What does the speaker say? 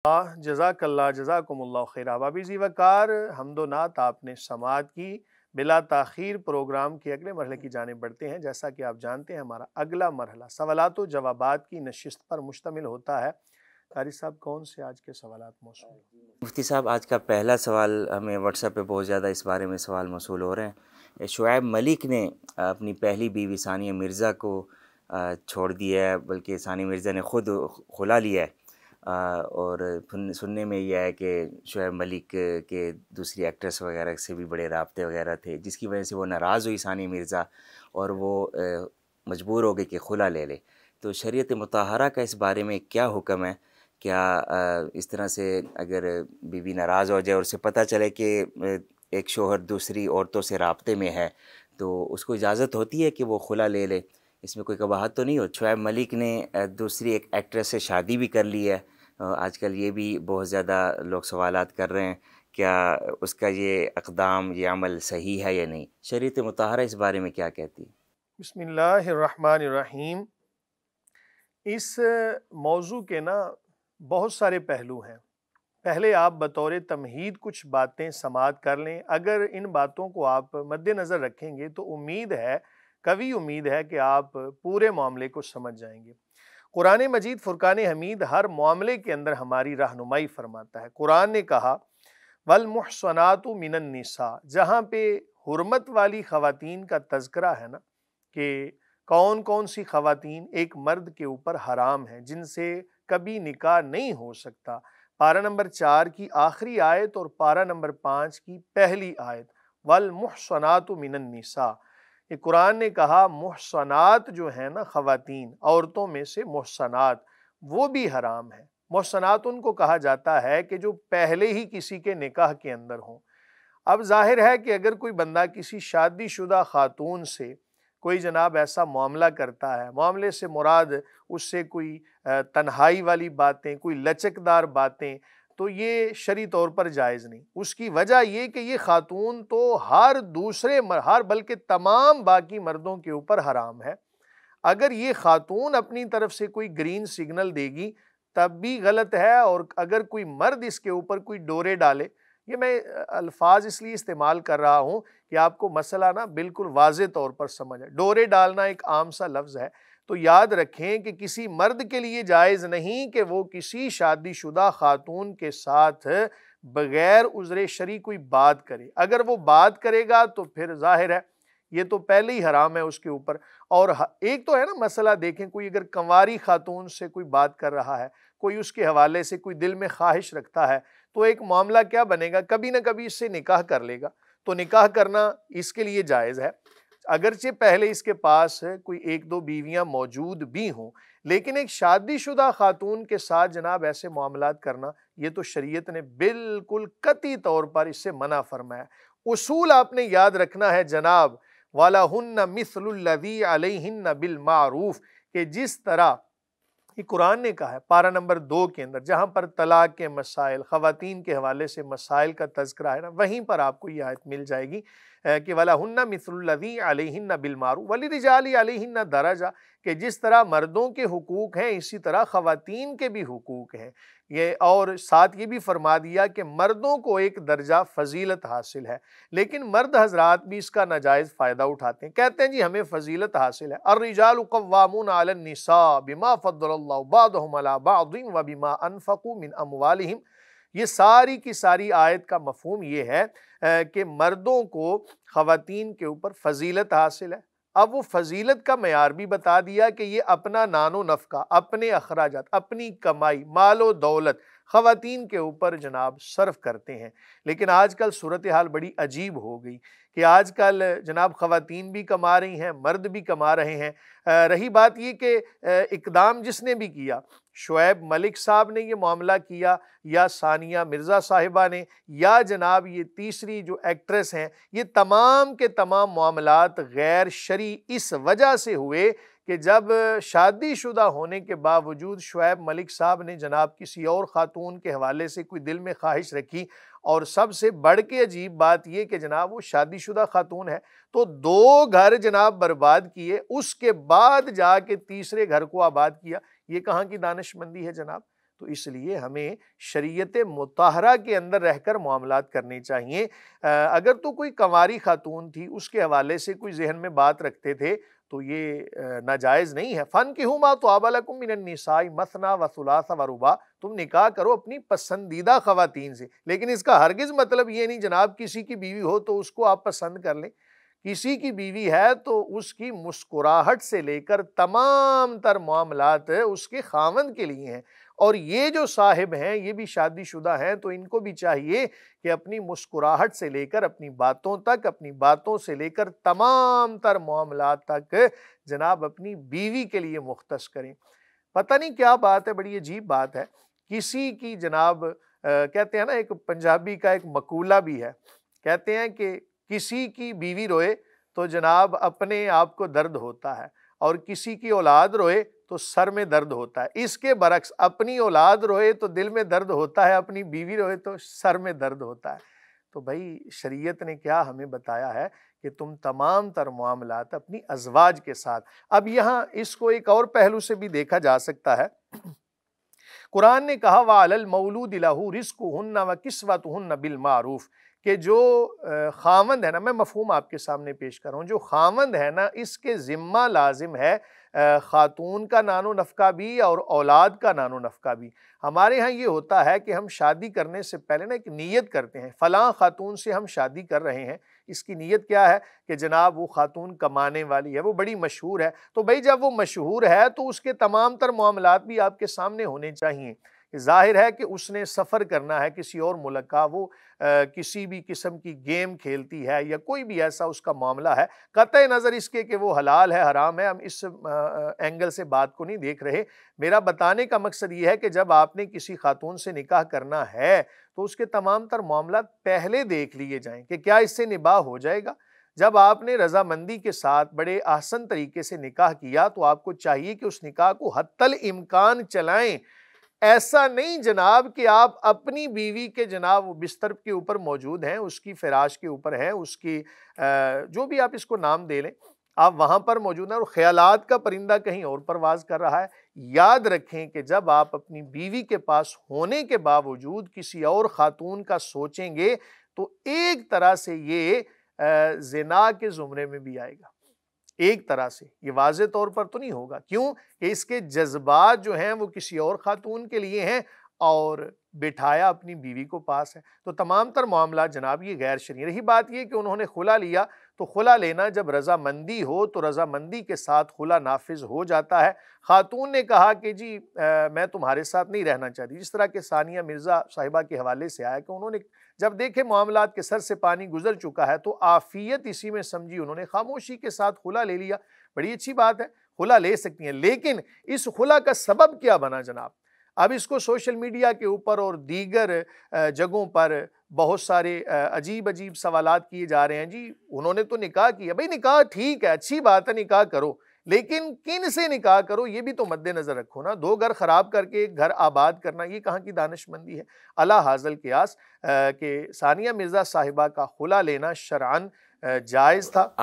جزاک اللہ جزاکم اللہ خیر احبابی زی وقار حمد و نعت آپ نے سماعت کی۔ بلا تاخیر پروگرام کے اگلے مرحلے کی جانب بڑھتے ہیں۔ جیسا کہ آپ جانتے ہیں ہمارا اگلا مرحلہ سوالات و جوابات کی نشست پر مشتمل ہوتا ہے۔ قاری صاحب کون سے آج کے سوالات موصول ہیں؟ مفتی صاحب آج کا پہلا سوال ہمیں واٹس ایپ پہ بہت زیادہ اس بارے میں سوال موصول ہو رہے ہیں۔ شعیب ملک نے اپنی پہلی بیوی ثانیہ مرزا کو چھوڑ دیا ہے، بلکہ ثانیہ مرزا نے خود خلا لیا ہے، اور سننے میں یہ ہے کہ شعیب ملک کے دوسری ایکٹریس وغیرہ سے بھی بڑے رابطے وغیرہ تھے، جس کی وجہ سے وہ ناراض ہوئی ثانیہ مرزا اور وہ مجبور ہو گئی کہ خلا لے لے۔ تو شریعت مطہرہ کا اس بارے میں کیا حکم ہے؟ کیا اس طرح سے اگر بیوی ناراض ہو جائے اور اسے پتہ چلے کہ ایک شوہر دوسری عورتوں سے رابطے میں ہے تو اس کو اجازت ہوتی ہے کہ وہ خلا لے لے؟ اس میں کوئی قباحت تو نہیں ہو؟ شعیب ملک نے دوسری ایک ایکٹریس سے شادی بھی کر لی ہے، آج کل یہ بھی بہت زیادہ لوگ سوالات کر رہے ہیں، کیا اس کا یہ اقدام یہ عمل صحیح ہے یا نہیں؟ شریعت مطہرہ اس بارے میں کیا کہتی ہے؟ بسم اللہ الرحمن الرحیم۔ اس موضوع کے بہت سارے پہلو ہیں۔ پہلے آپ بطور تمہید کچھ باتیں سماعت کر لیں۔ اگر ان باتوں کو آپ مد نظر رکھیں گے تو قوی امید ہے کہ آپ پورے معاملے کو سمجھ جائیں گے۔ قرآن مجید فرقان حمید ہر معاملے کے اندر ہماری رہنمائی فرماتا ہے۔ قرآن نے کہا وَالْمُحْصَنَاتُ مِنَ النِّسَاء، جہاں پہ حرمت والی خواتین کا تذکرہ ہے کہ کون کون سی خواتین ایک مرد کے اوپر حرام ہیں، جن سے کبھی نکاح نہیں ہو سکتا۔ پارہ نمبر 4 کی آخری آیت اور پارہ نمبر 5 کی پہلی آیت وَالْمُحْصَنَاتُ مِنَ النِّسَاء، یہ قرآن نے کہا محصنات جو ہیں خواتین، عورتوں میں سے محصنات، وہ بھی حرام ہیں۔ محصنات ان کو کہا جاتا ہے کہ جو پہلے ہی کسی کے نکاح کے اندر ہوں۔ اب ظاہر ہے کہ اگر کوئی بندہ کسی شادی شدہ خاتون سے کوئی جناب ایسا معاملہ کرتا ہے، معاملے سے مراد اس سے کوئی تنہائی والی باتیں، کوئی لچکدار باتیں، تو یہ شرعی طور پر جائز نہیں۔ اس کی وجہ یہ کہ یہ خاتون تو ہر بلکہ تمام باقی مردوں کے اوپر حرام ہے۔ اگر یہ خاتون اپنی طرف سے کوئی گرین سگنل دے گی تب بھی غلط ہے، اور اگر کوئی مرد اس کے اوپر کوئی ڈورے ڈالے، یہ میں الفاظ اس لیے استعمال کر رہا ہوں کہ آپ کو مسئلہ بالکل واضح طور پر سمجھ ہے۔ ڈورے ڈالنا ایک عام سا لفظ ہے، تو یاد رکھیں کہ کسی مرد کے لیے جائز نہیں کہ وہ کسی شادی شدہ خاتون کے ساتھ بغیر عذر شرعی کوئی بات کرے۔ اگر وہ بات کرے گا تو پھر ظاہر ہے یہ تو پہلے ہی حرام ہے اس کے اوپر۔ اور ایک تو ہے مسئلہ، دیکھیں کوئی اگر کنواری خاتون سے کوئی بات کر رہا ہے، کوئی اس کے حوالے سے کوئی دل میں خواہش رکھتا ہے، تو ایک معاملہ کیا بنے گا، کبھی نہ کبھی اس سے نکاح کر لے گا، تو نکاح کرنا اس کے لیے جائز ہے، اگرچہ پہلے اس کے پاس کوئی ایک دو بیویاں موجود بھی ہوں۔ لیکن ایک شادی شدہ خاتون کے ساتھ جناب ایسے معاملات کرنا، یہ تو شریعت نے بالکل قطعی طور پر اس سے منع فرمایا۔ اصول آپ نے یاد رکھنا ہے جناب وَلَهُنَّ مِثْلُ الَّذِي عَلَيْهِنَّ بِالْمَعْرُوفِ، کہ جس طرح یہ قرآن نے کہا ہے پارہ نمبر 2 کے اندر، جہاں پر طلاق کے مسائل، خواتین کے حوالے سے مسائل کا تذکرہ ہے وہیں پر آپ کو یہ آیت مل جائے گی کہ وَلَهُنَّ مِثْلُ الَّذِي عَلَيْهِنَّ بِالْمَعْرُوفِ وَلِلرِّجَالِ عَلَيْهِنَّ دَرَجَةٌ، کہ جس طرح مردوں کے حقوق ہیں اسی طرح خواتین کے بھی حقوق ہیں۔ اور ساتھ یہ بھی فرما دیا کہ مردوں کو ایک درجہ فضیلت حاصل ہے، لیکن مرد حضرات بھی اس کا ناجائز فائدہ اٹھاتے ہیں، کہتے ہیں جی ہمیں فضیلت حاصل ہے۔ الرجال قوامون علی النساء بما فضل اللہ بعضهم علی بعض وبما انفقوا من اموالہم۔ یہ ساری کی ساری آیت کا مفہوم یہ ہے کہ مردوں کو خواتین کے اوپر فضیلت حاصل ہے۔ اب وہ فضیلت کا معیار بھی بتا دیا کہ یہ اپنا نان و نفقہ، اپنے اخراجات، اپنی کمائی، مال و دولت خواتین کے اوپر جناب صرف کرتے ہیں۔ لیکن آج کل صورتحال بڑی عجیب ہو گئی کہ آج کل جناب خواتین بھی کما رہی ہیں، مرد بھی کما رہے ہیں۔ رہی بات یہ کہ اقدام جس نے بھی کیا، شعیب ملک صاحب نے یہ معاملہ کیا یا ثانیہ مرزا صاحبہ نے یا جناب یہ تیسری جو ایکٹریس ہیں، یہ تمام کے تمام معاملات غیر شرعی اس وجہ سے ہوئے کہ جب شادی شدہ ہونے کے باوجود شعیب ملک صاحب نے جناب کسی اور خاتون کے حوالے سے کوئی دل میں خواہش رکھی، اور سب سے بڑھ کے عجیب بات یہ کہ جناب وہ شادی شدہ خاتون ہے، تو 2 گھر جناب برباد کیے، اس کے بعد جا کے تیسرے گھر کو آباد کیا۔ یہ کہاں کی دانش مندی ہے جناب؟ تو اس لیے ہمیں شریعت مطہرہ کے اندر رہ کر معاملات کرنے چاہیے۔ اگر تو کوئی کنواری خاتون تھی، اس کے حوالے سے کوئی ذہن میں بات رکھتے تھے تو یہ ناجائز نہیں ہے۔ فَانْكِحُوا مَا طَابَ لَكُم مِّنَ النِّسَاءِ مَثْنَىٰ وَثُلَاثَ وَرُبَاعَ، تم نکاح کرو اپنی پسندیدہ خواتین سے، لیکن اس کا ہرگز مطلب یہ نہیں جناب کسی کی بیوی ہو تو اس کو آپ پسند کر لیں۔ کسی کی بیوی ہے تو اس کی مسکراہٹ سے لے کر تمام تر معاملات اس کے خاوند کے لیے ہیں، اور یہ جو صاحب ہیں یہ بھی شادی شدہ ہیں، تو ان کو بھی چاہیے کہ اپنی مسکراہٹ سے لے کر اپنی باتوں تک، اپنی باتوں سے لے کر تمام تر معاملات تک جناب اپنی بیوی کے لیے مختص کریں۔ پتہ نہیں کیا بات ہے، بڑی عجیب بات ہے، کسی کی جناب کہتے ہیں نا، ایک پنجابی کا ایک مقولہ بھی ہے، کہتے ہیں کہ کسی کی بیوی روئے تو جناب اپنے آپ کو درد ہوتا ہے، اور کسی کی اولاد روئے تو سر میں درد ہوتا ہے۔ اس کے برعکس اپنی اولاد روئے تو دل میں درد ہوتا ہے، اپنی بیوی روئے تو سر میں درد ہوتا ہے۔ تو بھائی شریعت نے کیا ہمیں بتایا ہے کہ تم تمام تر معاملات اپنی ازواج کے ساتھ۔ اب یہاں اس کو ایک اور پہلو سے بھی دیکھا جا سکتا ہے۔ قرآن نے کہا وَعَلَى الْمَوْلُودِ لَهُ رِزْقُهُنَّ وَكِسْوَتُهُنَّ بِالْمَعْرُوفِ، کہ جو خاوند ہے نا، میں مفہوم آپ کے سامنے پیش کر رہا ہوں، جو خاوند ہے نا اس کے ذمہ لازم ہے خاتون کا نان و نفقہ بھی اور اولاد کا نان و نفقہ بھی۔ ہمارے ہاں یہ ہوتا ہے کہ ہم شادی کرنے سے پہلے نا ایک نیت کرتے ہیں، فلاں خاتون سے ہم شادی کر رہے ہیں، اس کی نیت کیا ہے کہ جناب وہ خاتون کمانے والی ہے، وہ بڑی مشہور ہے، تو بھائی جب وہ مشہور ہے تو اس کے تمام تر معاملات بھی آپ کے سامنے ہونے چاہیے۔ ظاہر ہے کہ اس نے سفر کرنا ہے کسی اور ملک کا، وہ کسی بھی قسم کی گیم کھیلتی ہے یا کوئی بھی ایسا اس کا معاملہ ہے، قطع نظر اس کے کہ وہ حلال ہے حرام ہے، ہم اس اینگل سے بات کو نہیں دیکھ رہے۔ میرا بتانے کا مقصد یہ ہے کہ جب آپ نے کسی خاتون سے نکاح کرنا ہے تو اس کے تمام تر معاملات پہلے دیکھ لیے جائیں کہ کیا اس سے نباہ ہو جائے گا۔ جب آپ نے رضامندی کے ساتھ بڑے احسن طریقے سے نکاح کیا تو آپ کو چاہیے کہ اس نکاح کو حتی الامکان چلائیں۔ ایسا نہیں جناب کہ آپ اپنی بیوی کے جناب بستر کے اوپر موجود ہیں، اس کی فراش کے اوپر ہیں، اس کی جو بھی آپ اس کو نام دے لیں، آپ وہاں پر موجود ہیں اور خیالات کا پرندہ کہیں اور پرواز کر رہا ہے۔ یاد رکھیں کہ جب آپ اپنی بیوی کے پاس ہونے کے باوجود کسی اور خاتون کا سوچیں گے تو ایک طرح سے یہ زنا کے زمرے میں بھی آئے گا، ایک طرح سے یہ واضح طور پر تو نہیں ہوگا، کیوں کہ اس کے جذبات جو ہیں وہ کسی اور خاتون کے لیے ہیں اور بٹھایا اپنی بیوی کو پاس ہے، تو تمام تر معاملات جناب یہ غیر شرعی۔ رہی بات یہ کہ انہوں نے خلا لیا، تو خلا لینا جب رضامندی ہو تو رضامندی کے ساتھ خلا نافذ ہو جاتا ہے۔ خاتون نے کہا کہ جی میں تمہارے ساتھ نہیں رہنا چاہتی، جس طرح کہ ثانیہ مرزا صاحبہ کے حوالے سے آیا کہ انہوں نے جب دیکھے معاملات کے سر سے پانی گزر چکا ہے تو عافیت اسی میں سمجھی، انہوں نے خاموشی کے ساتھ خلا لے لیا۔ بڑی اچھی بات ہے، خلا لے سکتی ہیں، لیکن اس خلا کا سبب کیا بنا جناب؟ اب اس کو سوشل میڈیا کے اوپر اور دیگر جگہوں پر بہت سارے عجیب عجیب سوالات کیے جا رہے ہیں۔ جی انہوں نے تو نکاح کیا، بھئی نکاح ٹھیک ہے، اچھی بات ہے، نکاح کرو، لیکن کن سے نکاح کرو یہ بھی تو مد نظر رکھو نا۔ دو گھر خراب کر کے ایک گھر آباد کرنا یہ کہاں کی دانش مندی ہے؟ علی حاصل قیاس کہ ثانیہ مرزا صاحبہ کا خلا لینا شرعاً جائز تھا۔ آپ